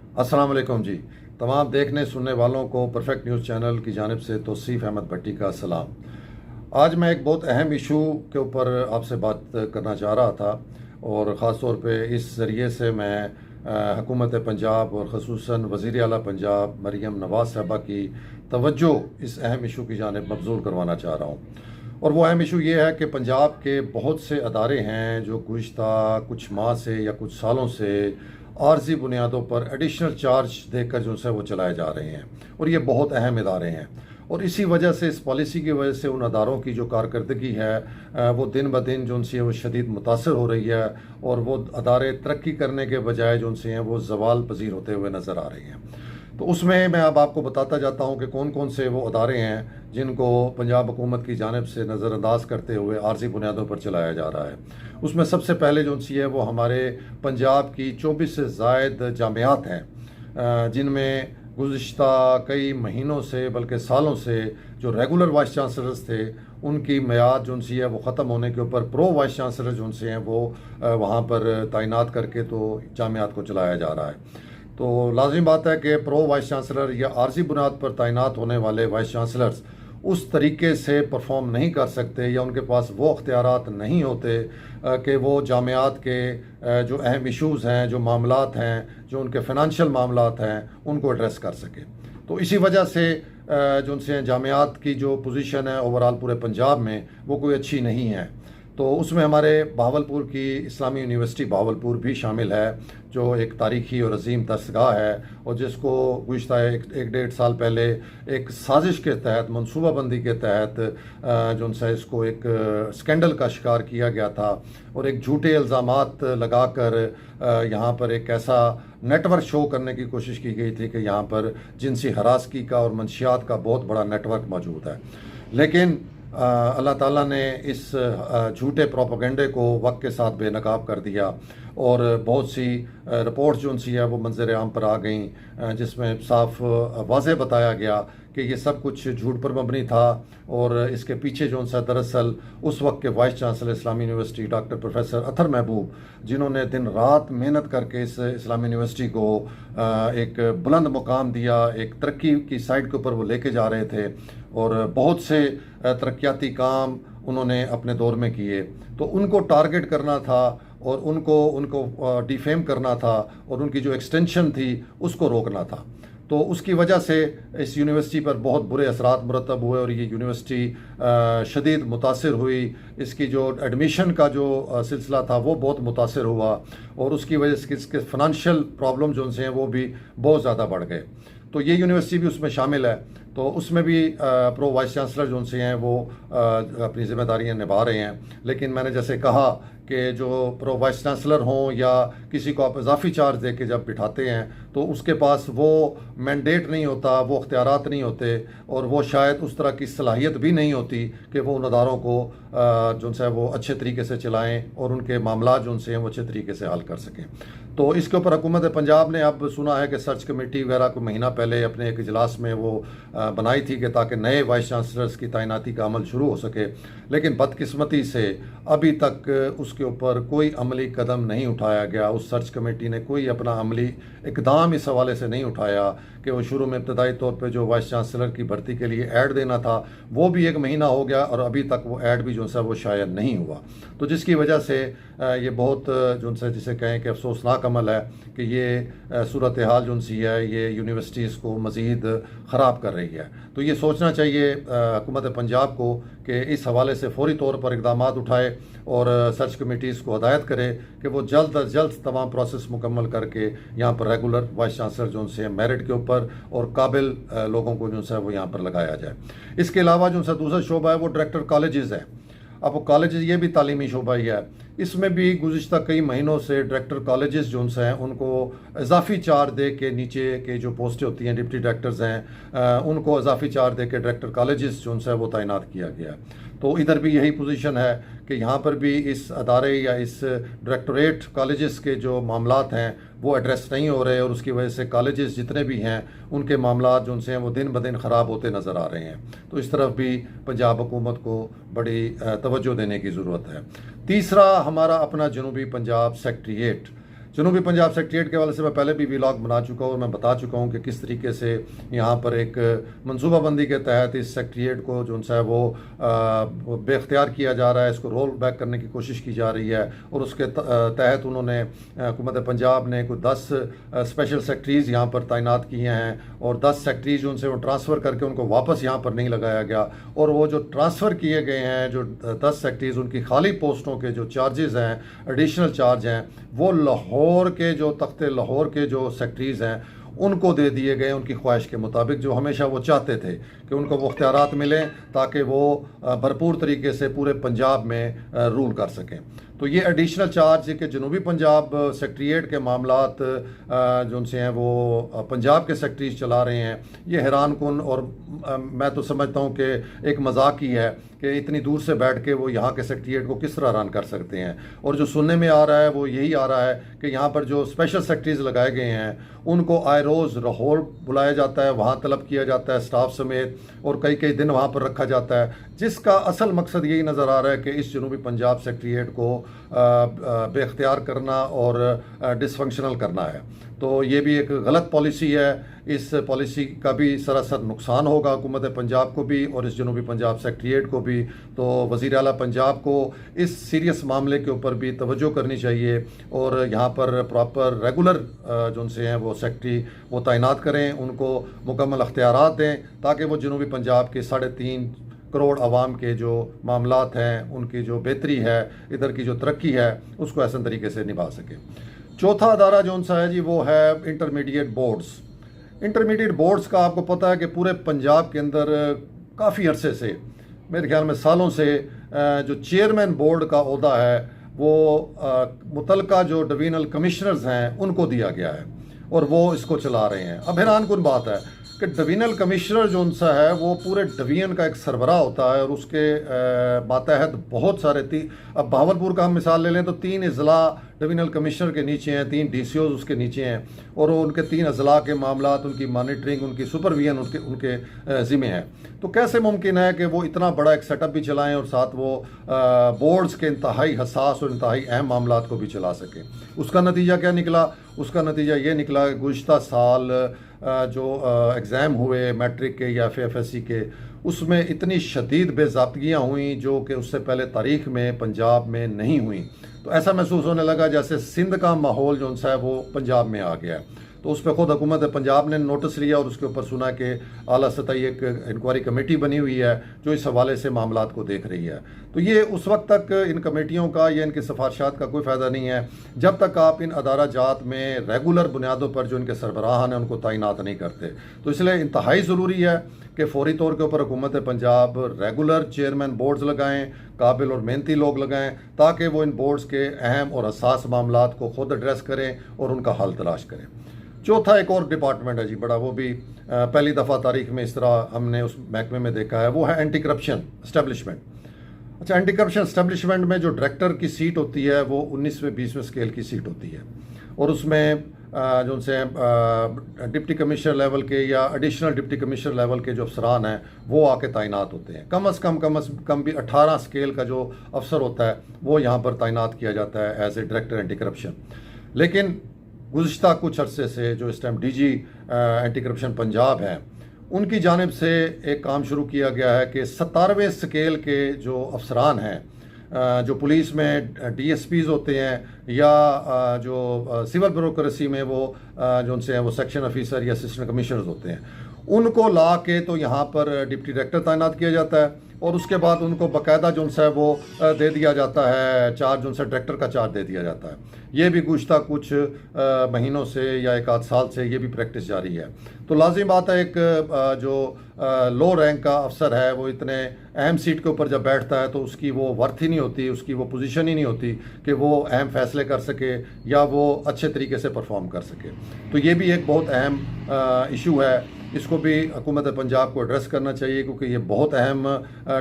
अस्सलाम वालेकुम जी। तमाम देखने सुनने वालों को परफेक्ट न्यूज़ चैनल की जानिब से तौसीफ़ अहमद भट्टी का सलाम। आज मैं एक बहुत अहम इशू के ऊपर आपसे बात करना चाह रहा था और ख़ास तौर पे इस ज़रिए से मैं हुकूमत पंजाब और ख़ुसूसन वज़ीर आला पंजाब मरीम नवाज़ साहबा की तवज्जो इस अहम इशू की जानिब मबज़ूल करवाना चाह रहा हूँ। और वो अहम इशू ये है कि पंजाब के बहुत से अदारे हैं जो गुज़िश्ता कुछ माह से या कुछ सालों से आर्जी बुनियादों पर एडिशनल चार्ज देकर जो है वो चलाए जा रहे हैं, और ये बहुत अहम इदारे हैं। और इसी वजह से, इस पॉलिसी की वजह से उन अदारों की जो कारकर्दगी है वो दिन ब दिन जो उनसे वो शदीद मुतासर हो रही है, और वो अदारे तरक्की करने के बजाय जो उनसे हैं वो जवाल पजीर होते हुए नज़र आ रहे हैं। तो उसमें मैं अब आपको बताता जाता हूँ कि कौन कौन से वो अदारे हैं जिनको पंजाब हुकूमत की जानिब से नज़रअंदाज करते हुए आर्जी बुनियादों पर चलाया जा रहा है। उसमें सबसे पहले जो सी है वो हमारे पंजाब की 24 से ज़ायद जामियात हैं, जिनमें गुज़िश्ता कई महीनों से बल्कि सालों से जो रेगुलर वाइस चांसलर्स थे उनकी मियाद जो सी है वो ख़त्म होने के ऊपर प्रो वाइस चांसलर जो से हैं वो वहाँ पर तैनात करके तो जामियात को चलाया जा रहा है। तो लाजिम बात है कि प्रो वाइस चांसलर या आर्जी बुनियाद पर तैनात होने वाले वाइस चांसलर्स उस तरीके से परफॉर्म नहीं कर सकते या उनके पास वो अख्तियारात नहीं होते कि वो जामियात के जो अहम इशूज़ हैं, जो मामलात हैं, जो उनके फ़ाइनेंशियल मामलात हैं, उनको एड्रेस कर सके। तो इसी वजह से जो उनसे जामियात की जो पोजीशन है ओवरऑल पूरे पंजाब में वो कोई अच्छी नहीं है। तो उसमें हमारे बहावलपुर की इस्लामी यूनिवर्सिटी बहावलपुर भी शामिल है, जो एक तारीखी और अजीम दस्तगाह है, और जिसको गुज़िश्ता एक डेढ़ साल पहले एक साजिश के तहत, मनसूबाबंदी के तहत जो उनसे इसको एक स्कैंडल का शिकार किया गया था, और एक झूठे इल्ज़ामात लगा कर यहाँ पर एक ऐसा नेटवर्क शो करने की कोशिश की गई थी कि यहाँ पर जिनसी हरासगी का और मंशियात का बहुत बड़ा नेटवर्क मौजूद है। लेकिन अल्लाह ताला ने इस झूठे प्रोपेगेंडे को वक्त के साथ बेनकाब कर दिया, और बहुत सी रिपोर्ट्स जो सी है वो मंजर आम पर आ गई, जिसमें साफ वाज़ेह बताया गया कि ये सब कुछ झूठ पर मबनी था, और इसके पीछे जो सा दरअसल उस वक्त के वाइस चांसलर इस्लामी यूनिवर्सिटी डॉक्टर प्रोफेसर अतर महबूब, जिन्होंने दिन रात मेहनत करके इस इस्लामी यूनिवर्सिटी को एक बुलंद मुकाम दिया, एक तरक्की की साइड के ऊपर वो लेके जा रहे थे, और बहुत से तरक्याती काम उन्होंने अपने दौर में किए, तो उनको टारगेट करना था और उनको डिफेम करना था, और उनकी जो एक्सटेंशन थी उसको रोकना था। तो उसकी वजह से इस यूनिवर्सिटी पर बहुत बुरे असरात मुरतब हुए, और ये यूनिवर्सिटी शदीद मुतासर हुई। इसकी जो एडमिशन का जो सिलसिला था वो बहुत मुतासर हुआ, और उसकी वजह से इसके फ़ाइनेंशियल प्रॉब्लम जो उनसे हैं वो भी बहुत ज़्यादा बढ़ गए। तो ये यूनिवर्सिटी भी उसमें शामिल है। तो उसमें भी प्रो वाइस चांसलर जो उनसे हैं वो अपनी ज़िम्मेदारियां निभा रहे हैं। लेकिन मैंने जैसे कहा कि जो प्रो वाइस चांसलर हों या किसी को आप इजाफी चार्ज दे के जब बिठाते हैं तो उसके पास वो मैंडेट नहीं होता, वो अख्तियारात नहीं होते, और वो शायद उस तरह की सलाहियत भी नहीं होती कि वो उन अदारों को जो है वो अच्छे तरीके से चलाएँ और उनके मामला जो उनसे हैं वो अच्छे तरीके से हल कर सकें। तो इसके ऊपर हुकूमत पंजाब ने अब सुना है कि सर्च कमेटी वगैरह को महीना पहले अपने एक इजलास में वो बनाई थी कि ताकि नए वाइस चांसलर्स की तैनाती का अमल शुरू हो सके। लेकिन बदकिस्मती से अभी तक उसके ऊपर कोई अमली कदम नहीं उठाया गया। उस सर्च कमेटी ने कोई अपना अमली इकदाम इस हवाले से नहीं उठाया कि वो शुरू में इब्तदाई तौर पर जो वाइस चांसलर की भर्ती के लिए ऐड देना था वो भी एक महीना हो गया, और अभी तक वो ऐड भी जो सा वो शायद नहीं हुआ। तो जिसकी वजह से ये बहुत जो सा जिसे कहें कि अफसोसनाक अमल है कि ये सूरत हाल जो सी है ये यूनिवर्सिटीज़ को मज़ीद ख़राब कर रही है। तो ये सोचना चाहिए हुकूमत पंजाब को कि इस हवाले से फ़ौरी तौर पर इक़दाम उठाए, और सर्च कमेटीज़ को हदायत करे कि वो जल्द अज जल्द तमाम प्रोसेस मुकम्मल करके यहाँ पर रेगुलर वाइस चांसलर जो से मेरिट के ऊपर और काबिल लोगों को जो है वो यहाँ पर लगाया जाए। इसके अलावा जो सा दूसरा शोबा है वो डायरेक्टर कॉलेजेस है। अब वो कॉलेजेस ये भी तालीमी शोबा ही है। इसमें भी गुज़िश्ता कई महीनों से डायरेक्टर कॉलेजेस जो हैं उनको इजाफी चार्ज दे के, नीचे के जो पोस्टें होती हैं डिप्टी डायरेक्टर्स हैं उनको इजाफी चार्ज दे के डायरेक्टर कॉलेजेस जो है वो तैनात किया गया है। तो इधर भी यही पोजीशन है कि यहाँ पर भी इस अदारे या इस डायरेक्टोरेट कॉलेजेस के जो मामलात हैं वो एड्रेस नहीं हो रहे, और उसकी वजह से कॉलेजेस जितने भी हैं उनके मामलात जो उनसे हैं वो दिन ब दिन ख़राब होते नज़र आ रहे हैं। तो इस तरफ भी पंजाब हुकूमत को बड़ी तवज्जो देने की ज़रूरत है। तीसरा हमारा अपना जनूबी पंजाब सेक्रेटेरिएट, जनूबी पंजाब सेक्रेटेरिएट के हवाले से मैं पहले भी व्लॉग बना चुका हूँ और मैं बता चुका हूँ कि किस तरीके से यहाँ पर एक मनसूबाबंदी के तहत इस सेक्रेटेरिएट को जो है वो बेख्तियार किया जा रहा है, इसको रोल बैक करने की कोशिश की जा रही है। और उसके तहत उन्होंने हुकूमत पंजाब ने कोई 10 स्पेशल सेक्रेटरीज़ यहाँ पर तैनात किए हैं और 10 सेक्रेटरीज उनसे वो ट्रांसफ़र करके उनको वापस यहाँ पर नहीं लगाया गया। और वो जो ट्रांसफ़र किए गए हैं जो 10 सेक्रेटरीज, उनकी खाली पोस्टों के जो चार्जेस हैं, एडिशनल चार्ज हैं, वो लाहौर के जो तख्ते लाहौर के जो सेक्रेटरीज हैं उनको दे दिए गए, उनकी ख्वाहिश के मुताबिक, जो हमेशा वो चाहते थे कि उनको वो इख्तियारात मिलें ताकि वो भरपूर तरीके से पूरे पंजाब में रूल कर सकें। तो ये एडिशनल चार्ज कि जनूबी पंजाब सेक्रेटेरिएट के मामलात जो उनसे हैं वो पंजाब के सेक्रेटरीज चला रहे हैं, ये हैरान कुन और मैं तो समझता हूँ कि एक मजाक ही है कि इतनी दूर से बैठ के वो यहाँ के सेक्रेटेरिएट को किस तरह रन कर सकते हैं। और जो सुनने में आ रहा है वो यही आ रहा है कि यहाँ पर जो स्पेशल सेक्रेटरीज लगाए गए हैं उनको आए रोज़ लाहौर बुलाया जाता है, वहाँ तलब किया जाता है स्टाफ समेत, और कई कई दिन वहाँ पर रखा जाता है, जिसका असल मकसद यही नज़र आ रहा है कि इस जनूबी पंजाब सेक्रेटेरिएट को बेख्तियार करना और डिसफंक्शनल करना है। तो ये भी एक गलत पॉलिसी है। इस पॉलिसी का भी सरासर नुकसान होगा हुकूमत पंजाब को भी और इस जनूबी पंजाब सेक्रेटेरिएट को भी। तो वज़ीर आला पंजाब को इस सीरियस मामले के ऊपर भी तवज्जो करनी चाहिए और यहाँ पर प्रॉपर रेगुलर जो उनसे हैं वो सेक्रेटरी वो तैनात करें, उनको मुकम्मल अख्तियारात दें ताकि वो जनूबी पंजाब के 3.5 करोड़ आवाम के जो मामलात हैं, उनकी जो बेहतरी है, इधर की जो तरक्की है, उसको ऐसे तरीके से निभा सके। चौथा अदारा जो उनसा है जी वो है इंटरमीडिएट बोर्ड्स। इंटरमीडिएट बोर्ड्स का आपको पता है कि पूरे पंजाब के अंदर काफ़ी अरसे से, मेरे ख्याल में सालों से, जो चेयरमैन बोर्ड का ओहदा है वो मुतलका जो डिवीजनल कमिश्नर्स हैं उनको दिया गया है और वो इसको चला रहे हैं। अब हैरान कुन बात है कि डिवीजनल कमिश्नर जो उनसा है वो पूरे डिवीजन का एक सरबराह होता है और उसके मातहत बहुत सारे अब बहावलपुर का हम मिसाल ले लें तो 3 अजला डिवीजनल कमिश्नर के नीचे हैं, 3 DCOs उसके नीचे हैं और उनके 3 अजला के मामलात, उनकी मॉनिटरिंग, उनकी सुपरविजन उनके ज़िम्मे है। तो कैसे मुमकिन है कि वो इतना बड़ा एक सेटअप भी चलाएं और साथ वो बोर्ड्स के इंतहाई हसास और इंतहाई अहम मामलात को भी चला सकें? उसका नतीजा क्या निकला? उसका नतीजा ये निकला कि गुज़िश्ता साल जो एग्ज़ाम हुए मैट्रिक के या FSC के, उसमें इतनी शदीद बेज़ाब्तियाँ हुई जो कि उससे पहले तारीख़ में पंजाब में नहीं हुई। तो ऐसा महसूस होने लगा जैसे सिंध का माहौल जो है वो पंजाब में आ गया है। तो उस पर ख़ुद हुकूमत पंजाब ने नोटिस लिया और उसके ऊपर सुना कि आला सतही एक इंक्वायरी कमेटी बनी हुई है जो इस हवाले से मामलात को देख रही है। तो ये उस वक्त तक इन कमेटियों का या इनकी सिफारिशात का कोई फ़ायदा नहीं है जब तक आप इन अदारा जात में रेगुलर बुनियादों पर जो इनके सरबराहान हैं उनको तैनात नहीं करते। तो इसलिए इंतहाई ज़रूरी है कि फौरी तौर के ऊपर हुकूमत पंजाब रेगुलर चेयरमैन बोर्ड्स लगाएं, काबिल और मेहनती लोग लगाएं ताकि वो इन बोर्ड्स के अहम और हसास मामलात को ख़ुद एड्रेस करें और उनका हल तलाश करें। चौथा एक और डिपार्टमेंट है जी बड़ा, वो भी पहली दफ़ा तारीख में इस तरह हमने उस महकमे में देखा है, वो है एंटी करप्शन एस्टेब्लिशमेंट। अच्छा, एंटी करप्शन एस्टेब्लिशमेंट में जो डायरेक्टर की सीट होती है वो 19वें 20वें स्केल की सीट होती है और उसमें जो उनसे डिप्टी कमिश्नर लेवल के या एडिशनल डिप्टी कमिश्नर लेवल के जो अफसरान हैं वो आके तैनात होते हैं। कम अज़ कम भी 18 स्केल का जो अफसर होता है वो यहाँ पर तैनात किया जाता है as a director anti corruption. लेकिन गुज़िश्ता कुछ अरसे से जो इस time DG anti corruption Punjab हैं उनकी जानिब से एक काम शुरू किया गया है कि 17वें स्केल के जो अफसरान हैं, जो पुलिस में DSPs होते हैं या जो सिविल ब्यूरोक्रेसी में वो जो उनसे हैं वो सेक्शन ऑफिसर या असिस्टेंट कमिश्नर्स होते हैं, उनको ला के तो यहाँ पर डिप्टी डायरेक्टर तैनात किया जाता है और उसके बाद उनको बाकायदा जो है वो दे दिया जाता है चार्ज, उनसे डायरेक्टर का चार्ज दे दिया जाता है। ये भी गुज़िश्ता कुछ महीनों से या एक आध साल से ये भी प्रैक्टिस जारी है। तो लाजिम बात है एक जो लो रैंक का अफसर है वो इतने अहम सीट के ऊपर जब बैठता है तो उसकी वो वर्थ ही नहीं होती, उसकी वो पोजीशन ही नहीं होती कि वो अहम फैसले कर सके या वो अच्छे तरीके से परफॉर्म कर सके। तो ये भी एक बहुत अहम इशू है, इसको भी हुकूमत पंजाब को एड्रेस करना चाहिए क्योंकि ये बहुत अहम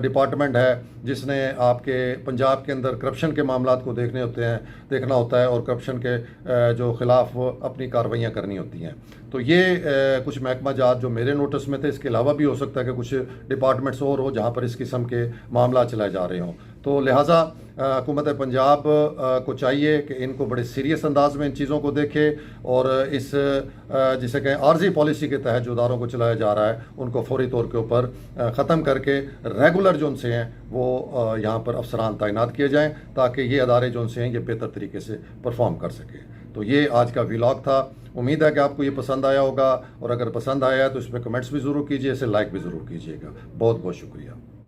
डिपार्टमेंट है जिसने आपके पंजाब के अंदर करप्शन के मामलात को देखना होता है और करप्शन के जो ख़िलाफ़ अपनी कार्रवाइयाँ करनी होती हैं। तो ये कुछ महकमा जात जो मेरे नोटिस में थे, इसके अलावा भी हो सकता है कि कुछ डिपार्टमेंट्स और हो जहाँ पर इस किस्म के मामला चलाए जा रहे हों। तो लिहाजा हुकूमत पंजाब को चाहिए कि इनको बड़े सीरियस अंदाज में इन चीज़ों को देखे और इस जिसे कहें आर्जी पॉलिसी के तहत जो इदारों को चलाया जा रहा है उनको फौरी तौर के ऊपर ख़त्म करके रेगुलर जो उनसे हैं वो यहाँ पर अफसरान तैनात किए जाएँ ताकि ये अदारे जो उनसे हैं ये बेहतर तरीके से परफॉर्म कर सकें। तो ये आज का व्लॉग था। उम्मीद है कि आपको ये पसंद आया होगा और अगर पसंद आया है तो इस पर कमेंट्स भी ज़रूर कीजिए, इसे लाइक भी ज़रूर कीजिएगा। बहुत बहुत शुक्रिया।